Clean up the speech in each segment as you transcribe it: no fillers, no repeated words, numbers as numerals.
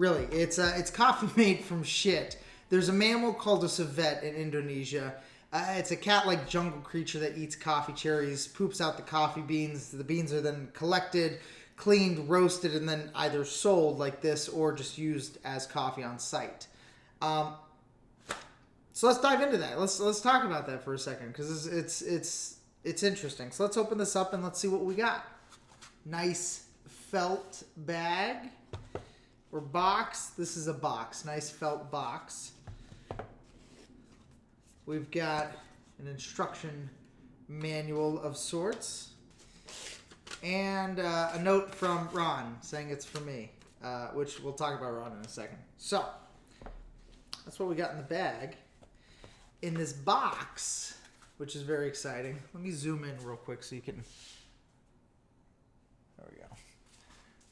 Really, it's coffee made from shit. There's a mammal called a civet in Indonesia. It's a cat-like jungle creature that eats coffee cherries, poops out the coffee beans. The beans are then collected, cleaned, roasted, and then either sold like this or just used as coffee on site. So let's dive into that. Let's talk about that for a second because it's interesting. So let's open this up and let's see what we got. Nice felt bag or box. This is a box. Nice felt box. We've got an instruction manual of sorts and a note from Ron saying it's for me, which we'll talk about Ron in a second. So that's what we got in the bag. In this box, which is very exciting. Let me zoom in real quick so you can... There we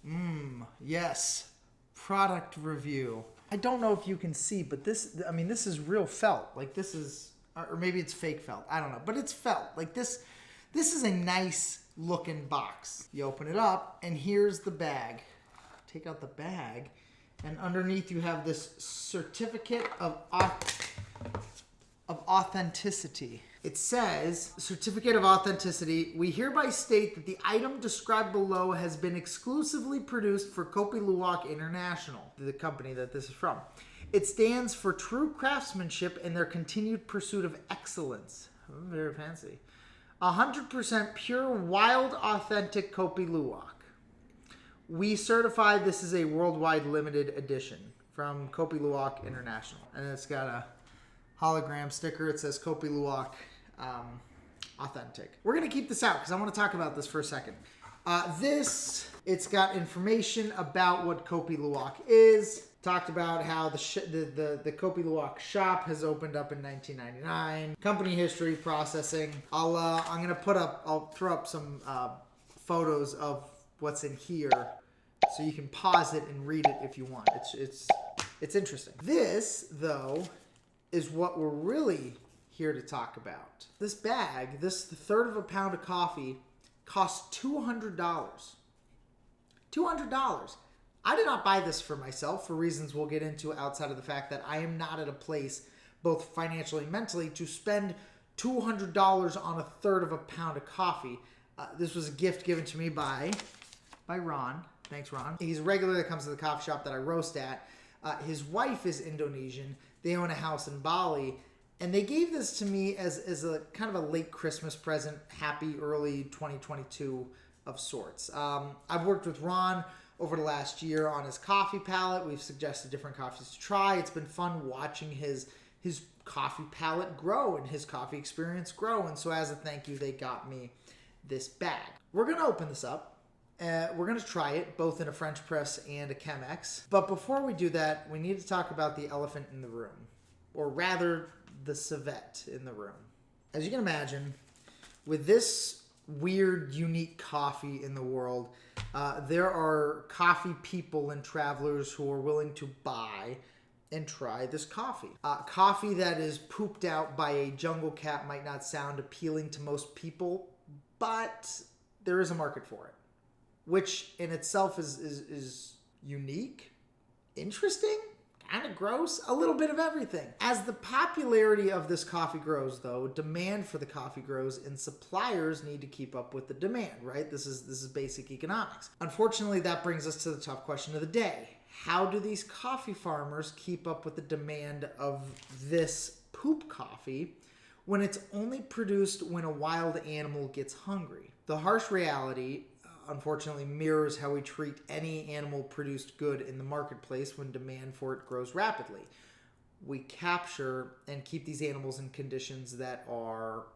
go. Yes. Product review. I don't know if you can see, but this is real felt. Like this is, or maybe it's fake felt. I don't know, but it's felt. Like this is a nice looking box. You open it up and here's the bag. Take out the bag and underneath you have this certificate of authenticity. It says, Certificate of Authenticity, we hereby state that the item described below has been exclusively produced for Kopi Luwak International, the company that this is from. It stands for true craftsmanship and their continued pursuit of excellence. Oh, very fancy. 100% pure, wild, authentic Kopi Luwak. We certify this is a worldwide limited edition from Kopi Luwak International. And it's got a hologram sticker. It says Kopi Luwak authentic. We're going to keep this out because I want to talk about this for a second. It's got information about what Kopi Luwak is. Talked about how the Kopi Luwak shop has opened up in 1999. Company history, processing. I'll throw up some photos of what's in here so you can pause it and read it if you want. It's interesting. This though is what we're really here to talk about. This bag, this third of a pound of coffee, costs $200. $200. I did not buy this for myself for reasons we'll get into outside of the fact that I am not at a place, both financially and mentally, to spend $200 on a third of a pound of coffee. This was a gift given to me by Ron. Thanks, Ron. He's a regular that comes to the coffee shop that I roast at. His wife is Indonesian. They own a house in Bali, and they gave this to me as a kind of a late Christmas present, happy early 2022 of sorts. I've worked with Ron over the last year on his coffee palette. We've suggested different coffees to try. It's been fun watching his coffee palette grow and his coffee experience grow, and so as a thank you, they got me this bag. We're going to open this up. We're going to try it both in a French press and a Chemex. But before we do that, we need to talk about the elephant in the room, or rather the civet in the room. As you can imagine, with this weird, unique coffee in the world, there are coffee people and travelers who are willing to buy and try this coffee. Coffee that is pooped out by a jungle cat might not sound appealing to most people, but there is a market for it, which in itself is unique, interesting, kind of gross, a little bit of everything. As the popularity of this coffee grows, though, demand for the coffee grows, and suppliers need to keep up with the demand, right? This is basic economics. Unfortunately, that brings us to the tough question of the day. How do these coffee farmers keep up with the demand of this poop coffee when it's only produced when a wild animal gets hungry? The harsh reality, unfortunately, mirrors how we treat any animal-produced good in the marketplace when demand for it grows rapidly. We capture and keep these animals in conditions that are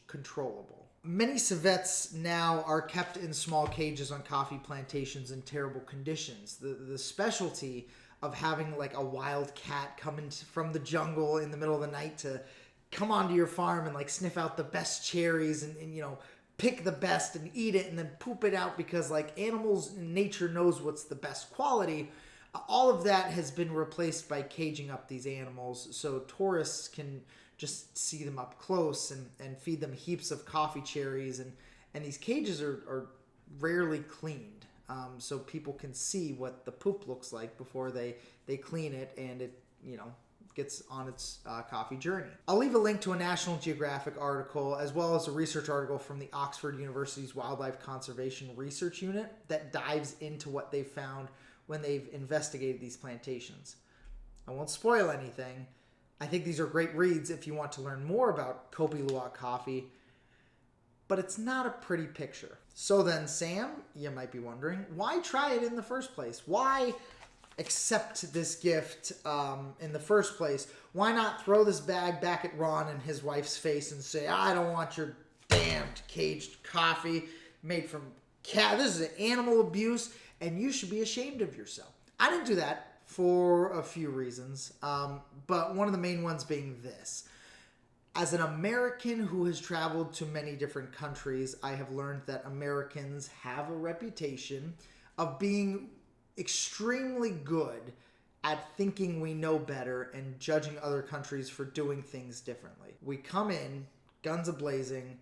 controllable. Many civets now are kept in small cages on coffee plantations in terrible conditions. The specialty of having like a wild cat coming from the jungle in the middle of the night to come onto your farm and like sniff out the best cherries and you know, pick the best and eat it and then poop it out because like animals in nature knows what's the best quality. All of that has been replaced by caging up these animals so tourists can just see them up close and feed them heaps of coffee cherries. And these cages are rarely cleaned. so people can see what the poop looks like before they clean it and it, gets on its coffee journey. I'll leave a link to a National Geographic article as well as a research article from the Oxford University's Wildlife Conservation Research Unit that dives into what they've found when they've investigated these plantations. I won't spoil anything. I think these are great reads if you want to learn more about Kopi Luwak coffee, but it's not a pretty picture. So then, Sam, you might be wondering, why try it in the first place? Why accept this gift in the first place? Why not throw this bag back at Ron and his wife's face and say, I don't want your damned caged coffee made from cat. This is animal abuse, and you should be ashamed of yourself. I didn't do that for a few reasons, but one of the main ones being this. As an American who has traveled to many different countries, I have learned that Americans have a reputation of being extremely good at thinking we know better and judging other countries for doing things differently. We come in, guns a-blazing,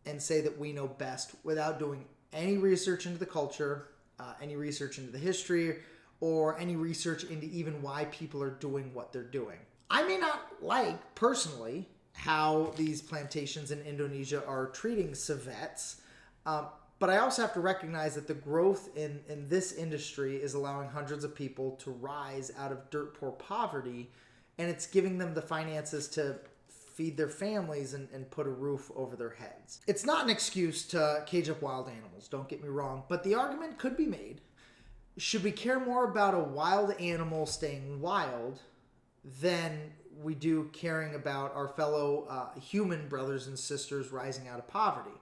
and say that we know best without doing any research into the culture, any research into the history, or any research into even why people are doing what they're doing. I may not like, personally, how these plantations in Indonesia are treating civets, but I also have to recognize that the growth in this industry is allowing hundreds of people to rise out of dirt poor poverty, and it's giving them the finances to feed their families and put a roof over their heads. It's not an excuse to cage up wild animals, don't get me wrong, but the argument could be made. Should we care more about a wild animal staying wild than we do caring about our fellow human brothers and sisters rising out of poverty?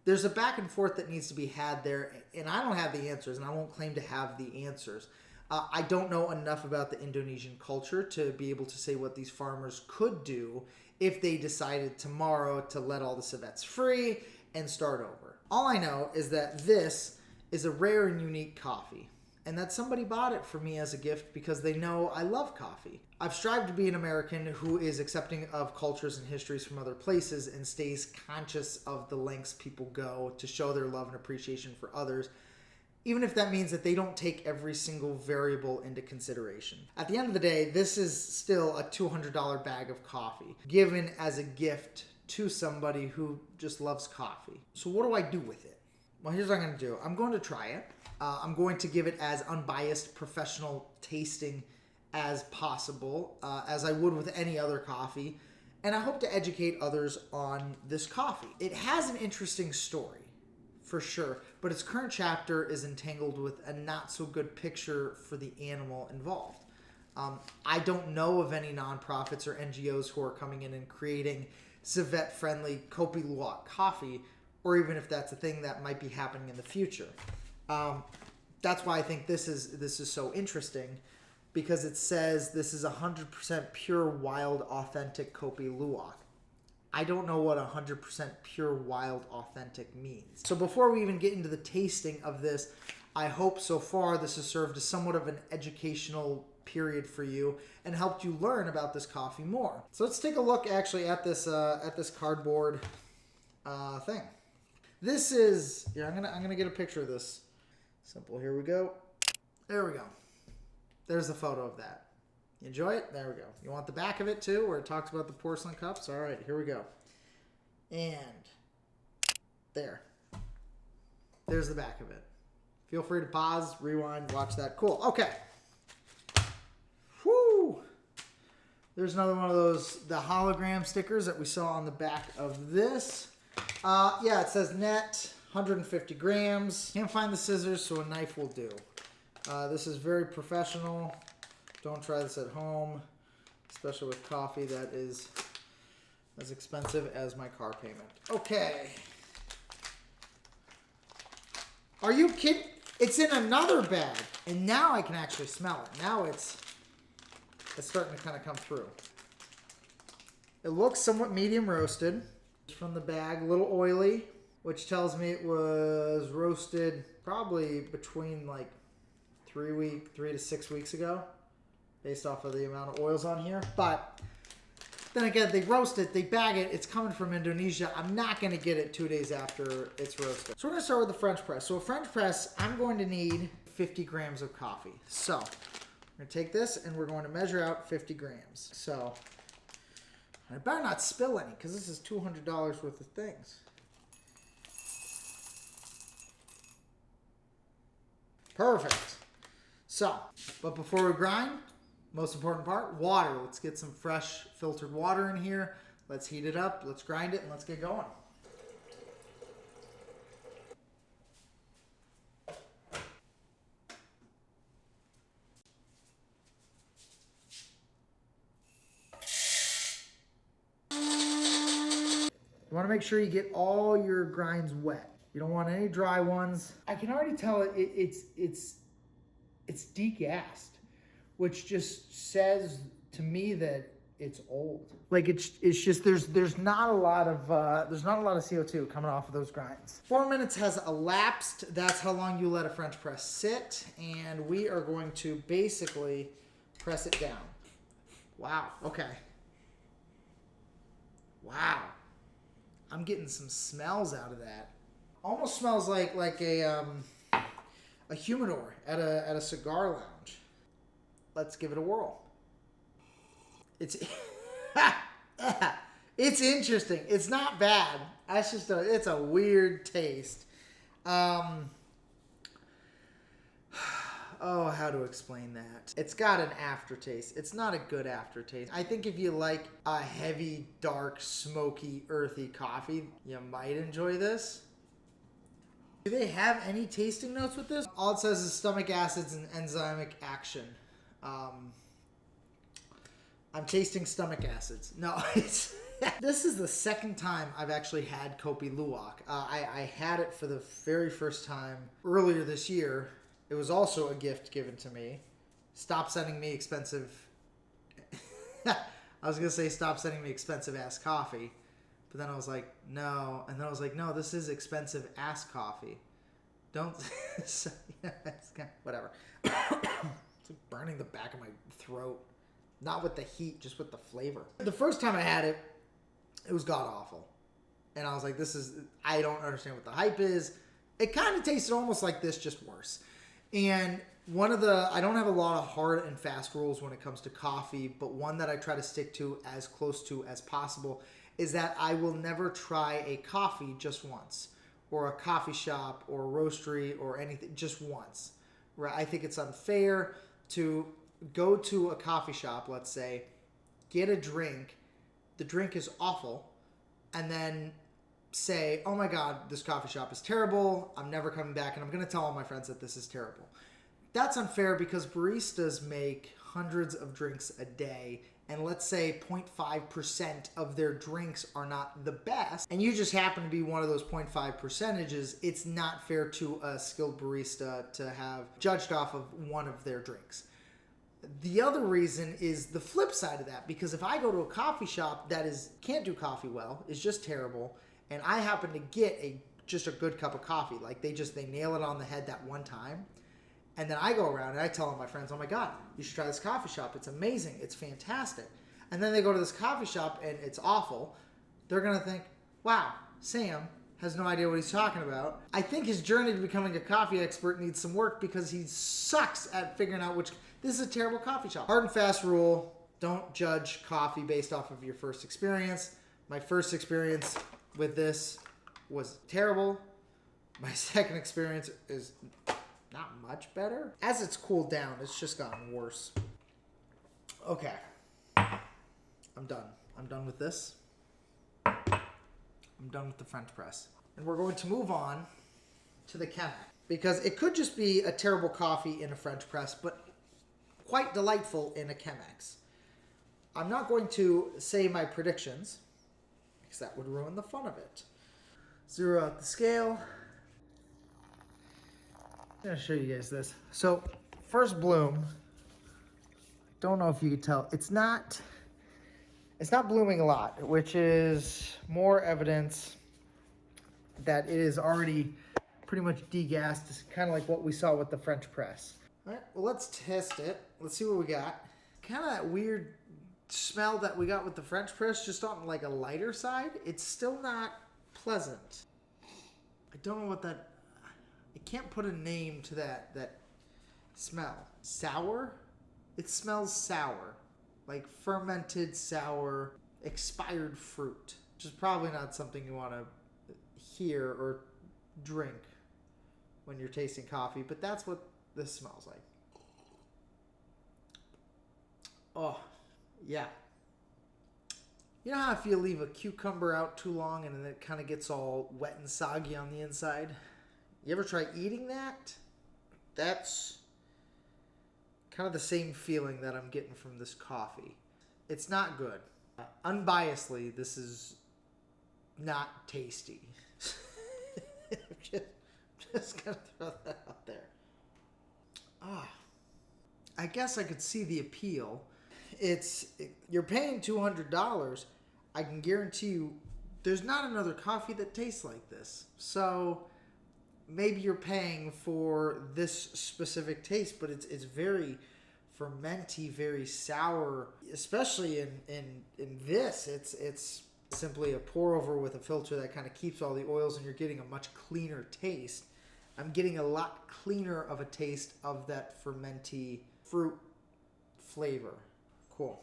There's a back and forth that needs to be had there, and I don't have the answers, and I won't claim to have the answers. I don't know enough about the Indonesian culture to be able to say what these farmers could do if they decided tomorrow to let all the civets free and start over. All I know is that this is a rare and unique coffee, and that somebody bought it for me as a gift because they know I love coffee. I've strived to be an American who is accepting of cultures and histories from other places and stays conscious of the lengths people go to show their love and appreciation for others, even if that means that they don't take every single variable into consideration. At the end of the day, this is still a $200 bag of coffee, given as a gift to somebody who just loves coffee. So what do I do with it? Well, here's what I'm going to do. I'm going to try it. I'm going to give it as unbiased professional tasting as possible, as I would with any other coffee, and I hope to educate others on this coffee. It has an interesting story, for sure, but its current chapter is entangled with a not-so-good picture for the animal involved. I don't know of any nonprofits or NGOs who are coming in and creating civet-friendly Kopi Luwak coffee, or even if that's a thing that might be happening in the future. That's why I think this is so interesting, because it says this is 100% pure, wild, authentic Kopi Luwak. I don't know what 100% pure, wild, authentic means. So before we even get into the tasting of this, I hope so far this has served as somewhat of an educational period for you and helped you learn about this coffee more. So let's take a look actually at this cardboard thing. This is, yeah, I'm gonna get a picture of this. Simple, here we go. There we go. There's the photo of that. You enjoy it? There we go. You want the back of it too, where it talks about the porcelain cups? All right, here we go. And there. There's the back of it. Feel free to pause, rewind, watch that. Cool. Okay. Whoo! There's another one of those, the hologram stickers that we saw on the back of this. Yeah, it says net, 150 grams. Can't find the scissors, so a knife will do. This is very professional. Don't try this at home, especially with coffee that is as expensive as my car payment. Okay. Are you kidding? It's in another bag, and now I can actually smell it. Now it's starting to kind of come through. It looks somewhat medium roasted. From the bag, a little oily, which tells me it was roasted probably between like 3 to 6 weeks ago, based off of the amount of oils on here. But Then again, they roast it, they bag it, it's coming from Indonesia. I'm not gonna get it 2 days after it's roasted. So we're gonna start with the French press. So a French press, I'm going to need 50 grams of coffee. So we're gonna take this and we're going to measure out 50 grams. So I better not spill any because this is $200 worth of things. Perfect. So, but before we grind, most important part, water. Let's get some fresh filtered water in here. Let's heat it up, let's grind it, and let's get going. You want to make sure you get all your grinds wet. You don't want any dry ones. I can already tell it's degassed, which just says to me that it's old. Like it's just there's not a lot of CO2 coming off of those grinds. 4 minutes has elapsed. That's how long you let a French press sit, and we are going to basically press it down. Wow. Okay. Wow. I'm getting some smells out of that. Almost smells like a humidor at a cigar lounge. Let's give it a whirl. It's it's interesting. It's not bad. That's just it's a weird taste. Oh, how to explain that? It's got an aftertaste. It's not a good aftertaste. I think if you like a heavy, dark, smoky, earthy coffee, you might enjoy this. Do they have any tasting notes with this? All it says is stomach acids and enzymic action. I'm tasting stomach acids. No, it's... This is the second time I've actually had Kopi Luwak. I had it for the very first time earlier this year. It was also a gift given to me. Stop sending me expensive... I was going to say stop sending me expensive ass coffee. But then I was like, no. And then I was like, no, this is expensive ass coffee. Don't... Whatever. It's like burning the back of my throat. Not with the heat, just with the flavor. The first time I had it, it was god-awful. And I was like, I don't understand what the hype is. It kind of tasted almost like this, just worse. And I don't have a lot of hard and fast rules when it comes to coffee, but one that I try to stick to as close to as possible is that I will never try a coffee just once, or a coffee shop, or a roastery, or anything, just once. Right? I think it's unfair to go to a coffee shop, let's say, get a drink, the drink is awful, and then say, oh my God, this coffee shop is terrible, I'm never coming back, and I'm going to tell all my friends that this is terrible. That's unfair because baristas make hundreds of drinks a day, and let's say 0.5% of their drinks are not the best, and you just happen to be one of those 0.5 percentages, it's not fair to a skilled barista to have judged off of one of their drinks. The other reason is the flip side of that, because if I go to a coffee shop that can't do coffee well, is just terrible, and I happen to get just a good cup of coffee, like they nail it on the head that one time, and then I go around and I tell all my friends, oh my God, you should try this coffee shop, it's amazing, it's fantastic, and then they go to this coffee shop and it's awful, they're gonna think, wow, Sam has no idea what he's talking about. I think his journey to becoming a coffee expert needs some work because he sucks at figuring out this is a terrible coffee shop. Hard and fast rule, don't judge coffee based off of your first experience. My first experience with this was terrible. My second experience is not much better. As it's cooled down, it's just gotten worse. Okay, I'm done. I'm done with this. I'm done with the French press. And we're going to move on to the Chemex, because it could just be a terrible coffee in a French press, but quite delightful in a Chemex. I'm not going to say my predictions, because that would ruin the fun of it. Zero out the scale. I'm going to show you guys this. So, first bloom, don't know if you can tell, it's not blooming a lot, which is more evidence that it is already pretty much degassed. It's kind of like what we saw with the French press. All right, well, let's test it. Let's see what we got. Kind of that weird smell that we got with the French press, just on like a lighter side, it's still not pleasant. I don't know what that... I can't put a name to that smell. Sour? It smells sour. Like fermented, sour, expired fruit. Which is probably not something you want to hear or drink when you're tasting coffee, but that's what this smells like. Oh, yeah. You know how if you leave a cucumber out too long and then it kind of gets all wet and soggy on the inside? You ever try eating that? That's kind of the same feeling that I'm getting from this coffee. It's not good. Unbiasedly, this is not tasty. just gonna throw that out there. I guess I could see the appeal. You're paying $200. I can guarantee you there's not another coffee that tastes like this. So maybe you're paying for this specific taste, but it's very fermenty, very sour, especially in this. It's simply a pour over with a filter that kind of keeps all the oils, and you're getting a much cleaner taste. I'm getting a lot cleaner of a taste of that fermenty fruit flavor. Cool.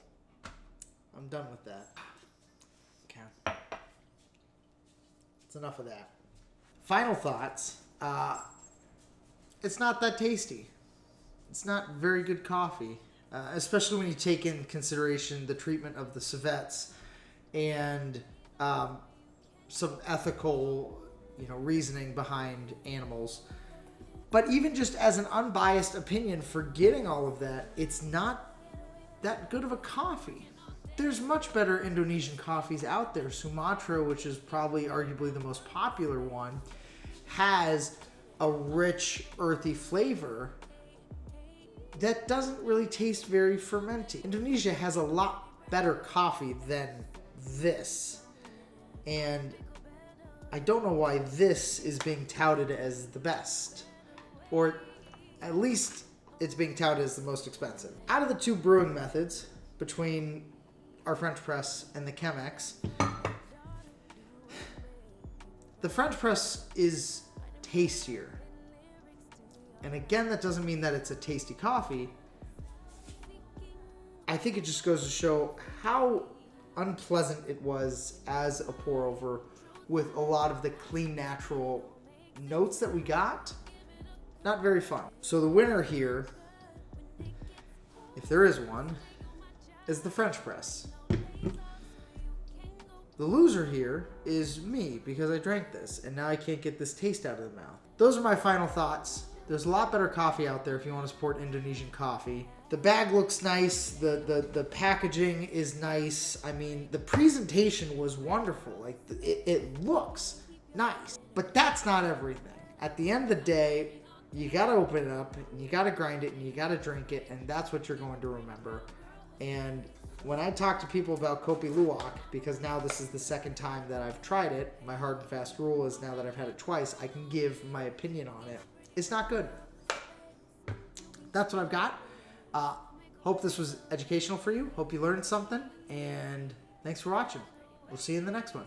I'm done with that. Okay. That's enough of that. Final thoughts. It's not that tasty. It's not very good coffee, especially when you take in consideration the treatment of the civets and some ethical, reasoning behind animals. But even just as an unbiased opinion, forgetting all of that, it's not that good of a coffee. There's much better Indonesian coffees out there. Sumatra, which is probably arguably the most popular one, has a rich, earthy flavor that doesn't really taste very fermenty. Indonesia has a lot better coffee than this. And I don't know why this is being touted as the best. Or at least it's being touted as the most expensive. Out of the two brewing methods, between our French press and the Chemex, the French press is tastier. And again, that doesn't mean that it's a tasty coffee. I think it just goes to show how unpleasant it was as a pour over with a lot of the clean, natural notes that we got. Not very fun. So the winner here, if there is one, is the French press. The loser here is me, because I drank this and now I can't get this taste out of the mouth. Those are my final thoughts. There's a lot better coffee out there if you want to support Indonesian coffee. The bag looks nice. The packaging is nice. I mean, the presentation was wonderful. Like, it looks nice. But that's not everything. At the end of the day, you got to open it up, and you got to grind it, and you got to drink it, and that's what you're going to remember. And when I talk to people about Kopi Luwak, because now this is the second time that I've tried it, my hard and fast rule is now that I've had it twice, I can give my opinion on it. It's not good. That's what I've got. Hope this was educational for you. Hope you learned something. And thanks for watching. We'll see you in the next one.